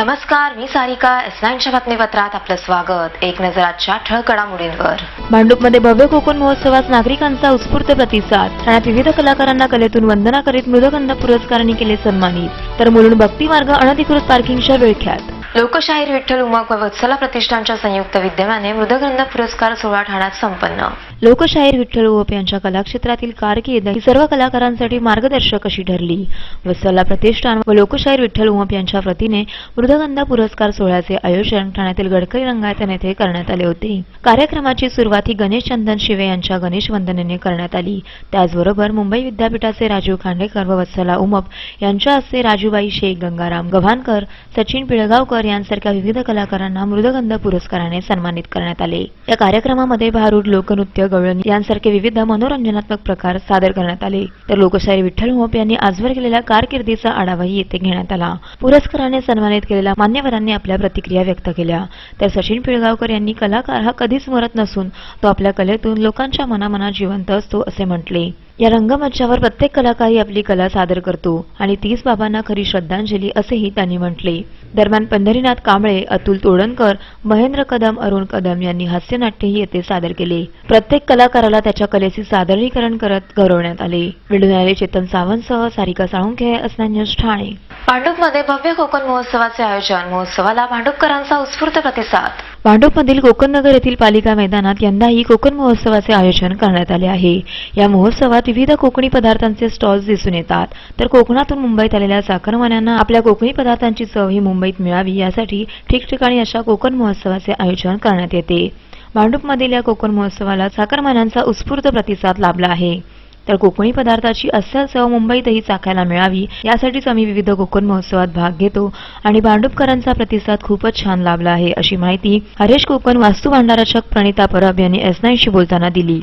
नमस्कार, मी सारिका. S9च्या बातमीपत्रात आपलं स्वागत. एक नजर आजच्या ठळक घडामोडींवर. भांडूपमध्ये भव्य कोकण महोत्सवास नागरिकांचा उत्स्फूर्त प्रतिसाद. ठाण्यात विविध कलाकारांना कलेतून वंदना करीत मृदगंध पुरस्कारांनी केले सन्मानित. तर मुलुंड भक्ती मार्ग अनधिकृत पार्किंगच्या विळख्यात. लोकशाहीर विठ्ठल उमप व वत्सला प्रतिष्ठानच्या संयुक्त विद्यमाने मृदगंध पुरस्कार सोहळा ठाण्यात संपन्न. लोकशाहीर विठ्ठल उमप यांच्या कलाक्षेत्रातील कारकीर्द ही सर्व कलाकारांसाठी मार्गदर्शक अशी ठरली. वत्सला प्रतिष्ठान व लोकशाहीर विठ्ठल उमप यांच्या वतीने मृदगंध पुरस्कार सोहळ्याचे आयोजन ठाण्यातील गडकरी रंगायतन येथे करण्यात आले होते. कार्यक्रमाची सुरुवात ही गणेश चंदन शिवे यांच्या गणेश वंदनेने करण्यात आली. त्याचबरोबर मुंबई विद्यापीठाचे राजीव खांडेकर व वत्सला उमप यांच्या हस्ते राजूबाई शेख, गंगाराम गव्हाणकर, सचिन पिळगावकर यांसारख्या विविध कलाकारांना मृदगंध पुरस्काराने सन्मानित करण्यात आले. या कार्यक्रमामध्ये भारूड, लोकनृत्य, गवळणी यांसारखे विविध मनोरंजनात्मक प्रकार सादर करण्यात आले. तर लोकशाहीर विठ्ठल उमप यांनी आजवर केलेल्या कारकिर्दीचा आढावाही येथे घेण्यात आला. पुरस्काराने सन्मानित केलेल्या मान्यवरांनी आपल्या प्रतिक्रिया व्यक्त केल्या. तर सचिन पिळगावकर यांनी कलाकार हा कधीच मरत नसून तो आपल्या कलेतून लोकांच्या मनामनात जिवंत असतो असे म्हटले. या रंगमंचावर प्रत्येक कलाकार आपली कला सादर करतो आणि तीच बाबांना खरी श्रद्धांजली असेही त्यांनी म्हटले. दरम्यान पंढरीनाथ कांबळे, अतुल तोडणकर, महेंद्र कदम, अरुण कदम यांनी हास्यनाट्यही येथे सादर केले. प्रत्येक कलाकाराला त्याच्या कलेचे सादरीकरण करत गौरवण्यात आले. व्हिडिओ चेतन सावंतसह सारिका साळुंखे, S9 न्यूज ठाणे. भांडूपमध्ये भव्य कोकण महोत्सवाचे आयोजन. महोत्सवाला भांडूपकरांचा उत्स्फूर्त प्रतिसाद. भांडूपमधील कोकणनगर येथील पालिका मैदानात यंदाही कोकण महोत्सवाचे आयोजन करण्यात आले आहे. या महोत्सवात विविध कोकणी पदार्थांचे स्टॉल्स दिसून येतात. तर कोकणातून मुंबईत आलेल्या चाकरमान्यांना आपल्या कोकणी पदार्थांची चव ही मुंबईत मिळावी यासाठी ठिकठिकाणी अशा कोकण महोत्सवाचे आयोजन करण्यात येते. भांडूपमधील या कोकण महोत्सवाला चाकरमान्यांचा उत्स्फूर्त प्रतिसाद लाभला आहे. तर कोकणी पदार्थाची अस्सल चव मुंबईतही चाखायला मिळावी यासाठीच आम्ही विविध कोकण महोत्सवात भाग घेतो आणि भांडूपकरांचा प्रतिसाद खूपच छान लाभला आहे अशी माहिती हरेश कोकण वास्तू भांडारचक प्रणिता परब यांनी S9शी बोलताना दिली.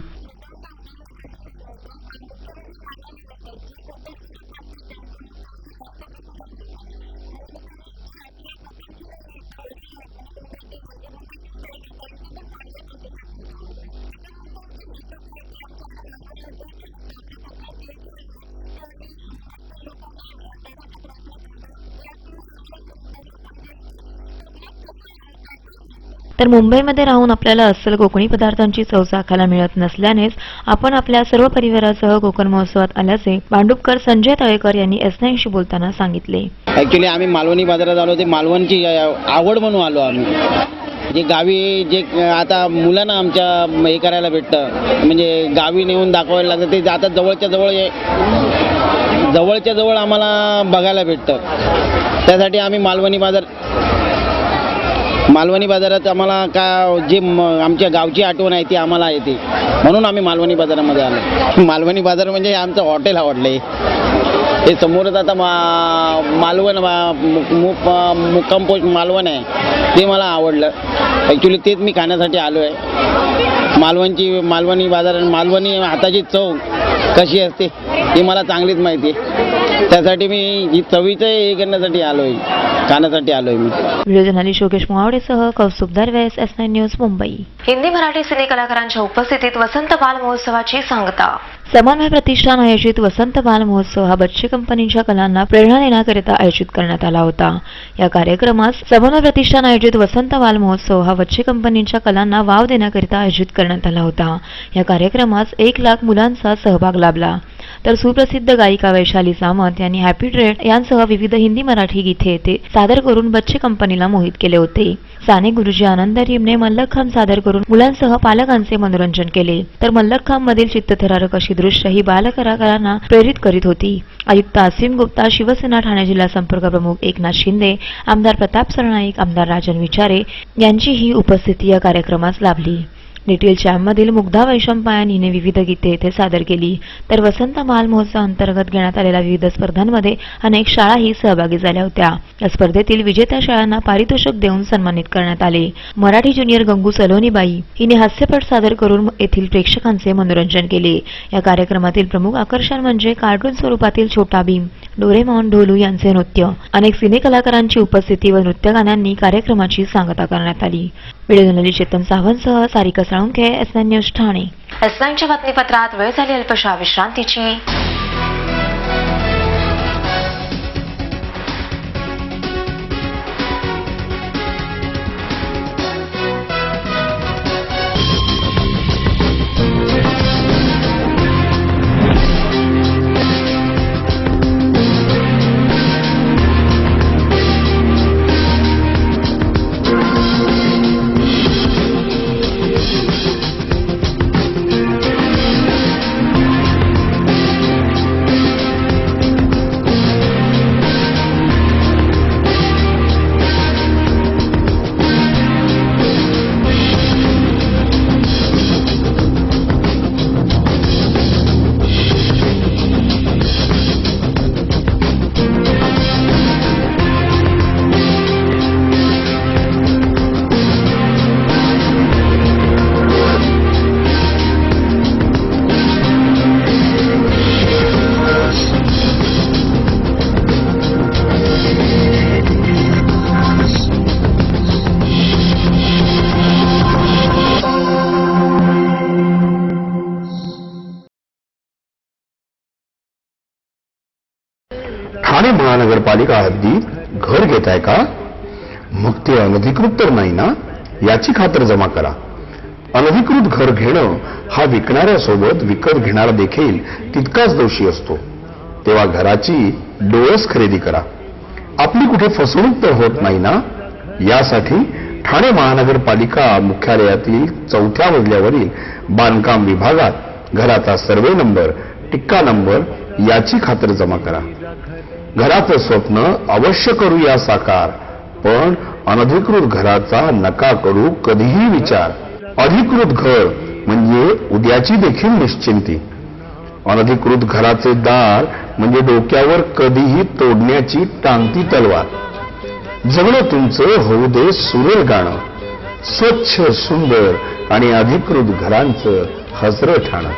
तर मुंबईमध्ये राहून आपल्याला अस्सल कोकणी पदार्थांची चव चाखायला मिळत नसल्यानेच आपण आपल्या सर्व परिवारासह कोकण महोत्सवात आल्याचे भांडूपकर संजय तळेकर यांनी S9शी बोलताना सांगितले. ॲक्च्युली आम्ही मालवणी बाजारात आलो, ते मालवणची आवड म्हणून आलो आम्ही. जे गावी जे आता मुलांना आमच्या हे करायला भेटतं, म्हणजे गावी नेऊन दाखवायला लागतं, ते आता जवळच्या जवळ आम्हाला बघायला भेटतं. त्यासाठी आम्ही मालवणी बाजारात आम्हाला जे आमच्या गावची आठवण आहे ती आम्हाला येते, म्हणून आम्ही मालवणी बाजारामध्ये आलो. मालवणी बाजार म्हणजे आमचं हॉटेल आवडलं आहे. हे समोरच आता मालवण मुक्काम पोस्ट मालवण आहे, ते मला आवडलं. ॲक्च्युली तेच मी खाण्यासाठी आलो आहे. मालवणी बाजार, मालवणी हाताची चव कशी असते ही मला चांगलीच माहिती आहे. त्यासाठी मी ही चवीचं हे करण्यासाठी आलो आहे, खाण्यासाठी आलोय मी. व्हिडिओ जर्नलिस्ट योगेश मुहावडेसह Kaustubh Darves, S9 news Mumbai. Hindi Marathi cine कलाकारांच्या उपस्थितीत वसंत बाल महोत्सवाची सांगता. समन्वय प्रतिष्ठान आयोजित वसंत बाल महोत्सव हा बच्चे कंपनीच्या कलांना प्रेरणा देण्याकरिता आयोजित करण्यात आला होता. या कार्यक्रमास समन्वय प्रतिष्ठान आयोजित वसंत बाल महोत्सव हा बच्चे कंपनीच्या कलांना वाव देण्याकरिता आयोजित करण्यात आला होता. या कार्यक्रमास 1 लाख मुलांचा सहभाग लाभला. तर सुप्रसिद्ध गायिका वैशाली सामंत यांनी हॅपी ट्रेड यांसह विविध हिंदी मराठी गीते येथे सादर करून बच्चे कंपनीला मोहित केले होते. साने गुरुजी आनंद रीमने मल्लखांब सादर करून मुलांसह पालकांचे मनोरंजन केले. तर मल्लखांब मधील चित्तथरारक अशी दृश्य ही बालकलाकारांना प्रेरित करीत होती. आयुक्त आसिम गुप्ता, शिवसेना ठाणे जिल्हा संपर्क प्रमुख एकनाथ शिंदे, आमदार प्रताप सरनाईक, आमदार राजन विचारे यांचीही उपस्थिती या कार्यक्रमास लाभली. लिटिल चॅम्पमधील मुग्धा वैशंपायन हिने विविध गीते येथे सादर केली. तर वसंत बाल महोत्सव अंतर्गत घेण्यात आलेल्या विविध स्पर्धांमध्ये अनेक शाळाही सहभागी झाल्या होत्या. या स्पर्धेतील विजेत्या शाळांना पारितोषिक देऊन सन्मानित करण्यात आले. मराठी ज्युनियर गंगू सलोनीबाई हिने हास्यपट सादर करून येथील प्रेक्षकांचे मनोरंजन केले. या कार्यक्रमातील प्रमुख आकर्षण म्हणजे कार्टून स्वरूपातील छोटा भीम, डोरेमॉन, ढोलू यांचे नृत्य. अनेक सिने कलाकारांची उपस्थिती व नृत्यगाण्यांनी कार्यक्रमाची सांगता करण्यात आली. व्हिडिओ जर्नलिस्ट चेतन सावंतसह सारिका साळुंखे, S9 न्यूज ठाणे. S9च्या बातमीपत्रात वेळ झाली अल्पशा विश्रांतीची. ठाणे महानगरपालिका हद्दीत घर घेताय का? मग ते अनधिकृत तर नाही ना, याची खातर जमा करा. अनधिकृत घर घेणं हा विकणाऱ्यासोबत विकत घेणारा देखील तितकाच दोषी असतो. तेव्हा घराची डोळस खरेदी करा. आपली कुठे फसवणूक तर होत नाही ना, यासाठी ठाणे महानगरपालिका मुख्यालयातील 4थ्या मजल्यावरील बांधकाम विभागात घराचा सर्वे नंबर, टिक्का नंबर याची खातर जमा करा. घराचं स्वप्न अवश्य करूया साकार, पण अनधिकृत घराचा नका करू कधीही विचार. अधिकृत घर म्हणजे उद्याची देखील निश्चिंती. अनधिकृत घराचे दार म्हणजे डोक्यावर कधीही तोडण्याची टांगती तलवार. जगणं तुमचं होऊ दे सुरेल गाणं, स्वच्छ सुंदर आणि अधिकृत घरांचं हसरं ठाणं.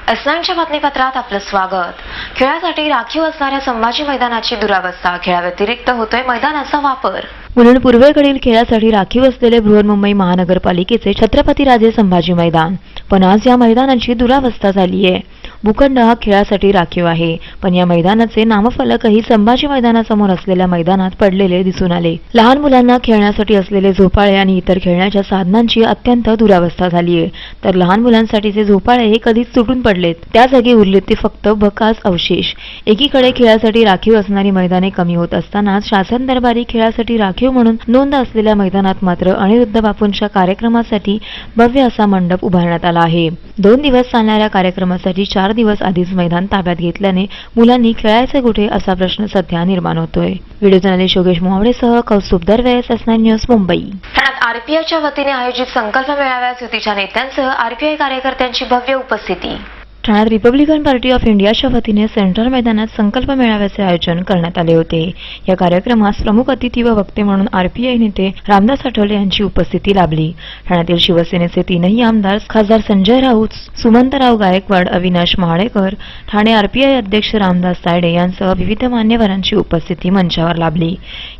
एसनाईनच्या बातमीपत्रात आपलं स्वागत. खेळासाठी राखीव असणाऱ्या संभाजी मैदानाची दुरावस्था, खेळाव्यतिरिक्त होतोय मैदानाचा वापर. मुलुंड पूर्वेकडील खेळासाठी राखीव असलेले बृहन्मुंबई महानगरपालिकेचे छत्रपतीराजे संभाजी मैदान, पण आज या मैदानाची दुरावस्था झाली आहे. भूखंड हा खेळासाठी राखीव आहे, पण या मैदानाचे नामफलकही संभाजी मैदानासमोर असलेल्या मैदानात पडलेले दिसून आले. लहान मुलांना खेळण्यासाठी असलेले झोपाळे आणि इतर खेळण्याच्या साधनांची अत्यंत दुरावस्था झाली आहे. तर लहान मुलांसाठीचे झोपाळे हे कधीच तुटून पडलेत, त्या जागी उरलेत ते फक्त भकास अवशेष. एकीकडे खेळासाठी राखीव असणारी मैदाने कमी होत असतानाच शासन दरबारी खेळासाठी राखीव म्हणून नोंद असलेल्या मैदानात मात्र अनिरुद्ध बापूंच्या कार्यक्रमासाठी भव्य असा मंडप उभारण्यात आला आहे. 2 दिवस चालणाऱ्या कार्यक्रमासाठी 4 दिवस आधीच मैदान ताब्यात घेतल्याने मुलांनी खेळायचे कुठे असा प्रश्न सध्या निर्माण होतोय. व्हिडिओ जर्नलिस्ट योगेश मोहावडेसह कौस्तुभ दरवेस, एस9 न्यूज, मुंबई. ठाण्यात आरपीआयच्या वतीने आयोजित संकल्प मेळाव्यात युतीच्या नेत्यांसह आरपीआय कार्यकर्त्यांची भव्य उपस्थिती. ठाण्यात रिपब्लिकन पार्टी ऑफ इंडियाच्या वतीने सेंट्रल मैदानात संकल्प मेळाव्याचे आयोजन करण्यात आले होते. या कार्यक्रमास प्रमुख अतिथी व वक्ते म्हणून आरपीआय नेते रामदास आठवले यांची उपस्थिती लाभली. ठाण्यातील शिवसेनेचे 3ही आमदार खासदार संजय राऊत, सुमंतराव गायकवाड, अविनाश महाडेकर, ठाणे आरपीआय अध्यक्ष रामदास तायडे यांसह विविध मान्यवरांची उपस्थिती मंचावर लाभली.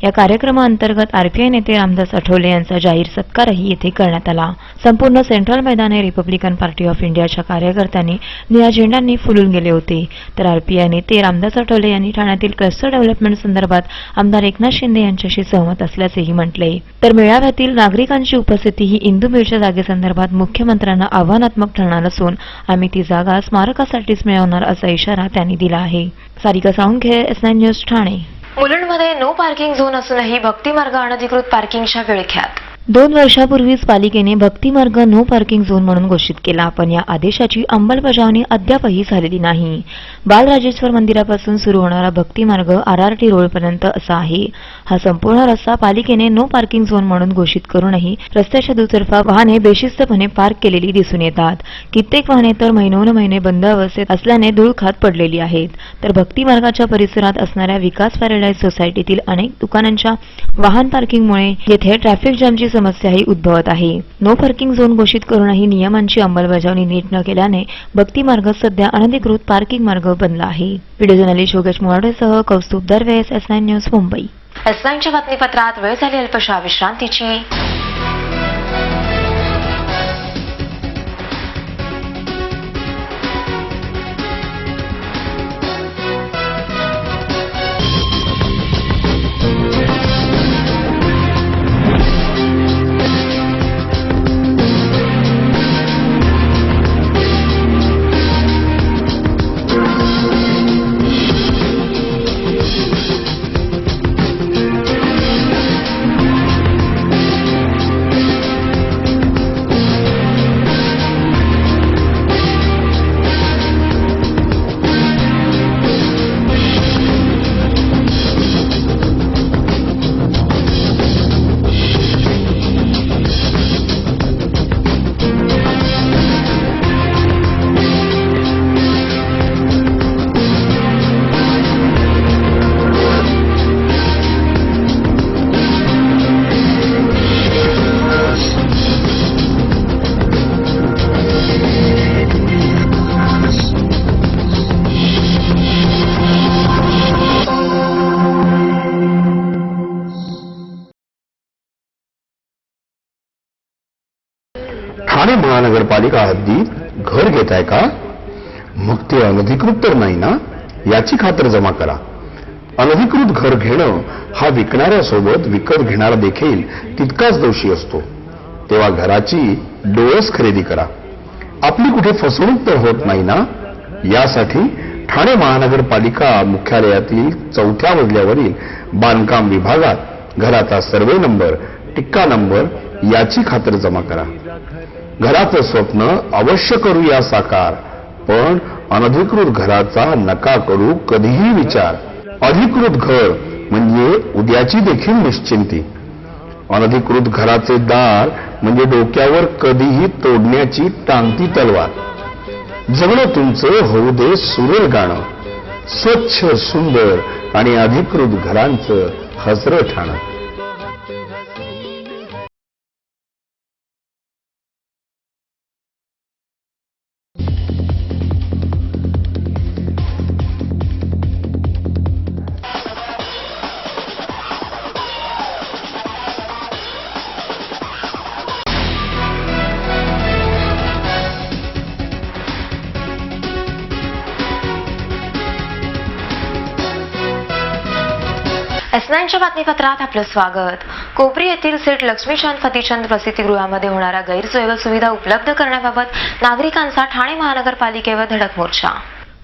या कार्यक्रमाअंतर्गत आरपीआय नेते रामदास आठवले यांचा जाहीर सत्कारही येथे करण्यात आला. संपूर्ण सेंट्रल मैदान हे रिपब्लिकन पार्टी ऑफ इंडियाच्या कार्यकर्त्यांनी निळ्या झेंड्यांनी फुलून गेले होते. तर आरपीआय नेते रामदास आठवले यांनी ठाण्यातील क्लस्टर डेव्हलपमेंट संदर्भात आमदार एकनाथ शिंदे यांच्याशी सहमत असल्याचेही म्हटले. तर मेळाव्यातील नागरिकांची उपस्थिती ही इंदू मिलच्या जागेसंदर्भात मुख्यमंत्र्यांना आव्हानात्मक ठरणार असून आम्ही ती जागा स्मारकासाठीच मिळवणार असा इशारा त्यांनी दिला आहे. Sarika Salunkhe, S nine news, Thane. मुलुंडमध्ये नो पार्किंग झोन असूनही भक्तिमार्ग अनधिकृत पार्किंगच्या विळख्यात. 2 वर्षापूर्वीच पालिकेने भक्तिमार्ग नो पार्किंग झोन म्हणून घोषित केला, पण या आदेशाची अंमलबजावणी अद्यापही झालेली नाही. बालराजेश्वर मंदिरापासून सुरू होणारा भक्तिमार्ग आरआरटी रोडपर्यंत असा आहे. हा संपूर्ण रस्ता पालिकेने नो पार्किंग झोन म्हणून घोषित करूनही रस्त्याच्या दुतर्फा वाहने बेशिस्तपणे पार्क केलेली दिसून येतात. कित्येक वाहने तर महिनोन्महिने बंद अवस्थेत असल्याने धूळ खात पडलेली आहेत. तर भक्तिमार्गाच्या परिसरात असणाऱ्या विकास पॅराडाईज सोसायटीतील अनेक दुकानांच्या वाहन पार्किंगमुळे येथे ट्रॅफिक जामची समस्याही उद्भवत आहे. नो पार्किंग झोन घोषित करूनही नियमांची अंमलबजावणी नीट न केल्याने भक्तिमार्ग सध्या अनधिकृत पार्किंग मार्ग बनला आहे. व्हिडिओ जर्नलिस्ट योगेश मोहावडेसह कौस्तुभ दरवेस, एस9 न्यूज, मुंबई. एसनाईनच्या बातमीपत्रात वेळ झाली अल्पशा विश्रांतीची. महानगरपालिका हद्दीत घर घेताय का? मग ते अनधिकृत तर नाही ना, याची खातर जमा करा. अनधिकृत घर घेणं हा विकणाऱ्यासोबत विकत घेणारा देखील तितकाच दोषी असतो. तेव्हा घराची डोळस खरेदी करा. आपली कुठे फसवणूक तर होत नाही ना, यासाठी ठाणे महानगरपालिका मुख्यालयातील 4थ्या मजल्यावरील बांधकाम विभागात घराचा सर्वे नंबर, टिक्का नंबर याची खातर जमा करा. घराचं स्वप्न अवश्य करूया साकार, पण अनधिकृत घराचा नका करू कधीही विचार. अधिकृत घर म्हणजे उद्याची देखील निश्चिंती. अनधिकृत घराचे दार म्हणजे डोक्यावर कधीही तोडण्याची टांगती तलवार. जगणं तुमचं होऊ दे सुरेल गाणं, स्वच्छ सुंदर आणि अधिकृत घरांचं हसरं ठाणं. S9च्या बातमीपत्रात आपलं स्वागत. कोपरी येथील सेठ लक्ष्मीकांत फतिचंद प्रसिद्धीगृहामध्ये होणाऱ्या गैरसोय व सुविधा उपलब्ध करण्याबाबत नागरिकांचा ठाणे महानगरपालिकेवर धडक मोर्चा.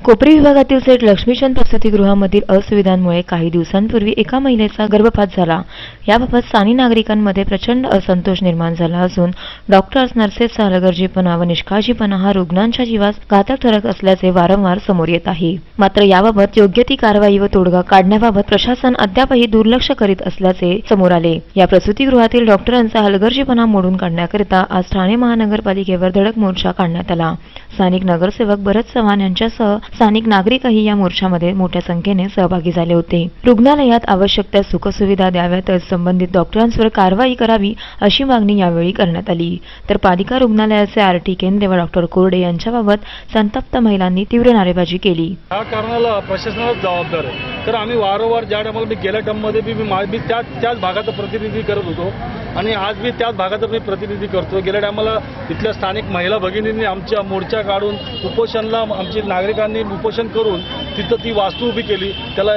कोपरी विभागातील सेठ लक्ष्मीचंद प्रसूतिगृहामधील असुविधांमुळे काही दिवसांपूर्वी एका महिलेचा गर्भपात झाला. याबाबत स्थानिक नागरिकांमध्ये प्रचंड असंतोष निर्माण झाला असून डॉक्टर्स, नर्सेसचा हलगर्जीपणा व निष्काळजीपणा हा रुग्णांच्या जीवास घातक ठरत असल्याचे वारंवार समोर येत आहे. मात्र याबाबत योग्य ती कारवाई व तोडगा काढण्याबाबत प्रशासन अद्यापही दुर्लक्ष करीत असल्याचे समोर आले. या प्रसूतिगृहातील डॉक्टरांचा हलगर्जीपणा मोडून काढण्याकरिता आज ठाणे महानगरपालिकेवर धडक मोर्चा काढण्यात आला. स्थानिक नगरसेवक भरत चव्हाण यांच्यासह स्थानिक नागरिकही या मोर्चामध्ये मोठ्या संख्येने सहभागी झाले होते. रुग्णालयात आवश्यक त्या सुखसुविधा द्याव्यातच संबंधित डॉक्टरांवर कारवाई करावी अशी मागणी यावेळी करण्यात आली. तर पालिका रुग्णालयाचे आरटी केंद्रे व डॉक्टर कोरडे यांच्याबाबत संतप्त महिलांनी तीव्र नारेबाजी केली. या कारणाला प्रशासनाच जबाबदार आहे. तर आम्ही वारंवार ज्या टायमाला मी गेल्या टर्ममध्ये मी त्याच भागाचं प्रतिनिधी करत होतो आणि आज मी त्याच भागाचं मी प्रतिनिधी करतो. गेल्या टायमाला इथल्या स्थानिक महिला भगिनींनी आमच्या मोर्चा काढून उपोषणला आमची नागरिकांनी उपोषण करून तिथं ती वास्तू उभी केली. त्याला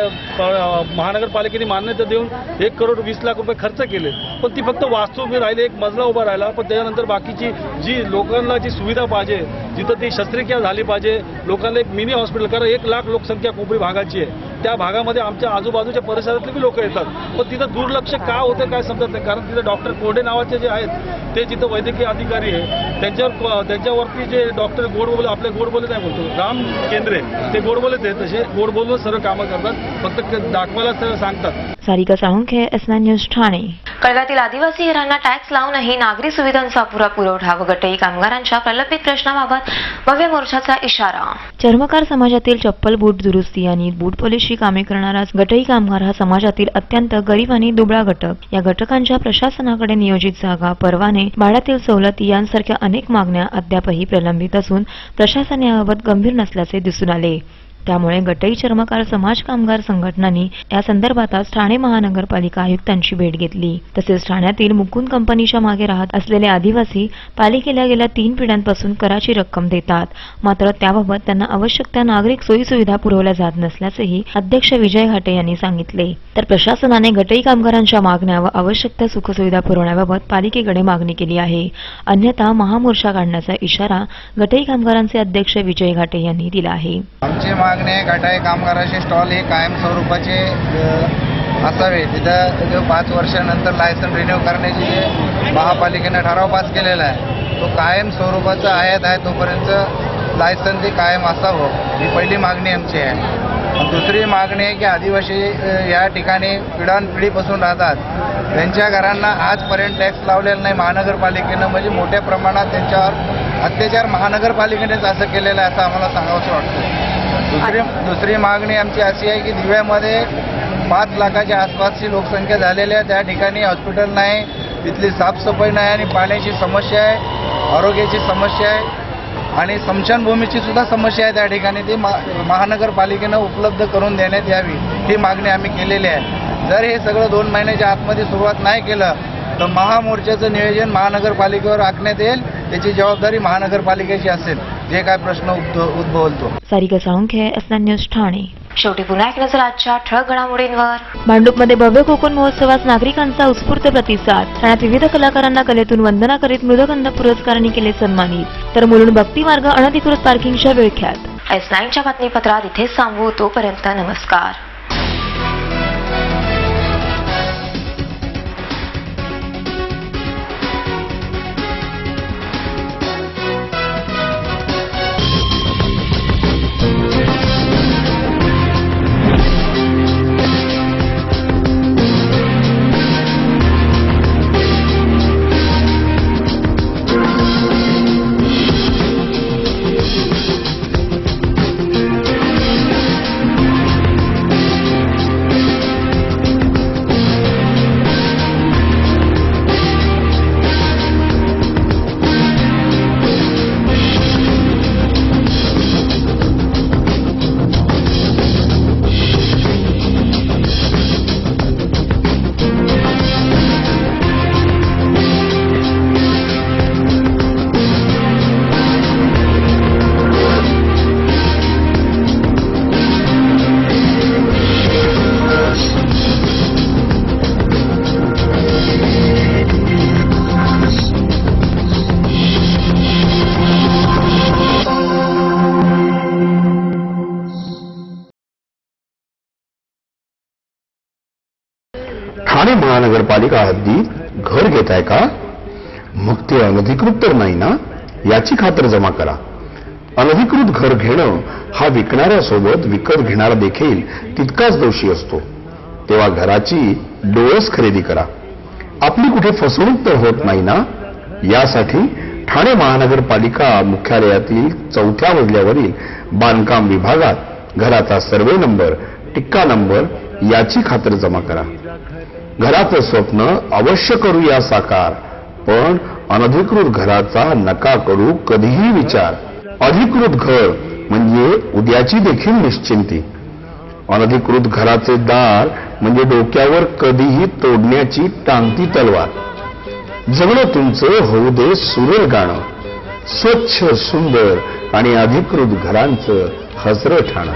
महानगरपालिकेने मान्यता देऊन 1,20,00,000 रुपये खर्च केले. पण ती फक्त वास्तू उभी राहिली, एक मजला उभा राहिला. पण त्याच्यानंतर बाकीची जी लोकांना जी सुविधा पाहिजे, जिथं ती शस्त्रक्रिया झाली पाहिजे, लोकांना एक मिनी हॉस्पिटल, कारण 1,00,000 लोकसंख्या कोपरी भागाची आहे. त्या भागामध्ये आमच्या आजूबाजूच्या परिसरातले बी लोक येतात. पण तिथं दुर्लक्ष का होतं काय समजत नाही. कारण तिथं डॉक्टर कोरडे नावाचे जे आहेत ते जिथं वैद्यकीय अधिकारी आहे त्यांच्यावरती जे डॉक्टर गोडबोले, आपले गोडबोले नाही बोलतो, राम केंद्रे, ते गोडबोलेच आहेत. तसे गोड बोलून सर्व कामं करतात, फक्त दाखवायला सर्व सांगतात. Sarika Salunkhe, S9 news Thane. कळव्यातील आदिवासी घरांना टॅक्स लावूनही नागरी सुविधांचा अपुरा पुरवठा व गटई कामगारांच्या प्रलंबित प्रश्नाबाबत भव्य मोर्चाचा इशारा. चर्मकार समाजातील चप्पल, बूट दुरुस्ती आणि बूट पॉलिशची कामे करणारा गटई कामगार हा समाजातील अत्यंत गरीब आणि दुबळा घटक. या घटकांच्या प्रशासनाकडे नियोजित जागा, परवाने, भाड्यातील सवलती यांसारख्या अनेक मागण्या अद्यापही प्रलंबित असून प्रशासन याबाबत गंभीर नसल्याचे दिसून आले. त्यामुळे गटई चर्मकार समाज कामगार संघटनांनी या संदर्भात आज ठाणे महानगरपालिका आयुक्तांची भेट घेतली. तसेच ठाण्यातील मुकुंद कंपनीच्या मागे राहत असलेले आदिवासी पालिकेला गेल्या 3 पिढ्यांपासून कराची रक्कम देतात. मात्र त्याबाबत त्यांना आवश्यक त्या नागरिक सोयीसुविधा पुरवल्या जात नसल्याचेही अध्यक्ष विजय घाटे यांनी सांगितले. तर प्रशासनाने गटई कामगारांच्या मागण्या व आवश्यक त्या सुखसुविधा पुरवण्याबाबत पालिकेकडे मागणी केली आहे. अन्यथा महामोर्चा काढण्याचा इशारा गटई कामगारांचे अध्यक्ष विजय घाटे यांनी दिला आहे. मागणे गटाई कामगाराचे स्टॉल हे कायम स्वरूपाचे असावे. तिथं 5 वर्षानंतर लायसन रिन्यू करण्याची जे महापालिकेने ठराव पास केलेला आहे तो कायम स्वरूपाचा आहे तोपर्यंत लायसन ते कायम असावं, ही पहिली मागणी आमची आहे. दुसरी मागणी आहे की आदिवासी या ठिकाणी पिढ्यानपिढीपासून राहतात, त्यांच्या घरांना आजपर्यंत टॅक्स लावलेला नाही महानगरपालिकेनं. म्हणजे मोठ्या प्रमाणात त्यांच्यावर अत्याचार महानगरपालिकेनेच असं केलेलं आहे असं आम्हाला सांगावंसं वाटतं. दुसरी मागणी आमची अशी आहे की दिव्यामध्ये 5 लाखाच्या आसपासची लोकसंख्या झालेली आहे. त्या ठिकाणी हॉस्पिटल नाही, तिथली साफसफाई नाही आणि पाण्याची समस्या आहे, आरोग्याची समस्या आहे आणि स्मशानभूमीची सुद्धा समस्या आहे. त्या ठिकाणी ती महानगरपालिकेनं उपलब्ध करून देण्यात यावी, ही मागणी आम्ही केलेली आहे. जर हे सगळं 2 महिन्याच्या आतमध्ये सुरुवात नाही केलं तर महामोर्चाचं नियोजन महानगरपालिकेवर आखण्यात येईल त्याची जबाबदारी महानगरपालिकेची असेल, जे काय प्रश्न उद्भवतो. Sarika Salunkhe, SN news Thane. शेवटी पुन्हा एक नजर आजच्या ठळक घडामोडींवर. भांडूपमध्ये भव्य कोकण महोत्सवास नागरिकांचा उत्स्फूर्त प्रतिसाद. ठाण्यात विविध कलाकारांना कलेतून वंदना करीत मृदगंध पुरस्कारांनी केले सन्मानित. तर मुलुंड भक्ती मार्ग अनधिकृत पार्किंगच्या विळख्यात. S9च्या बातमीपत्रात इथेच थांबू. तोपर्यंत नमस्कार. ठाणे महानगरपालिका हद्दीत घर घेताय का? मग ते अनधिकृत तर नाही ना, याची खातर जमा करा. अनधिकृत घर घेणं हा विकणाऱ्यासोबत विकत घेणारा देखील तितकाच दोषी असतो. तेव्हा घराची डोळस खरेदी करा. आपली कुठे फसवणूक तर होत नाही ना, यासाठी ठाणे महानगरपालिका मुख्यालयातील 4थ्या मजल्यावरील बांधकाम विभागात घराचा सर्वे नंबर, टिक्का नंबर याची खातर जमा करा. घराचं स्वप्न अवश्य करूया साकार, पण अनधिकृत घराचा नका करू कधीही विचार. अधिकृत घर म्हणजे उद्याची देखील निश्चिंती. अनधिकृत घराचे दार म्हणजे डोक्यावर कधीही तोडण्याची टांगती तलवार. जगणं तुमचं होऊ दे सुरेल गाणं, स्वच्छ सुंदर आणि अधिकृत घरांचं हसरं ठाणं.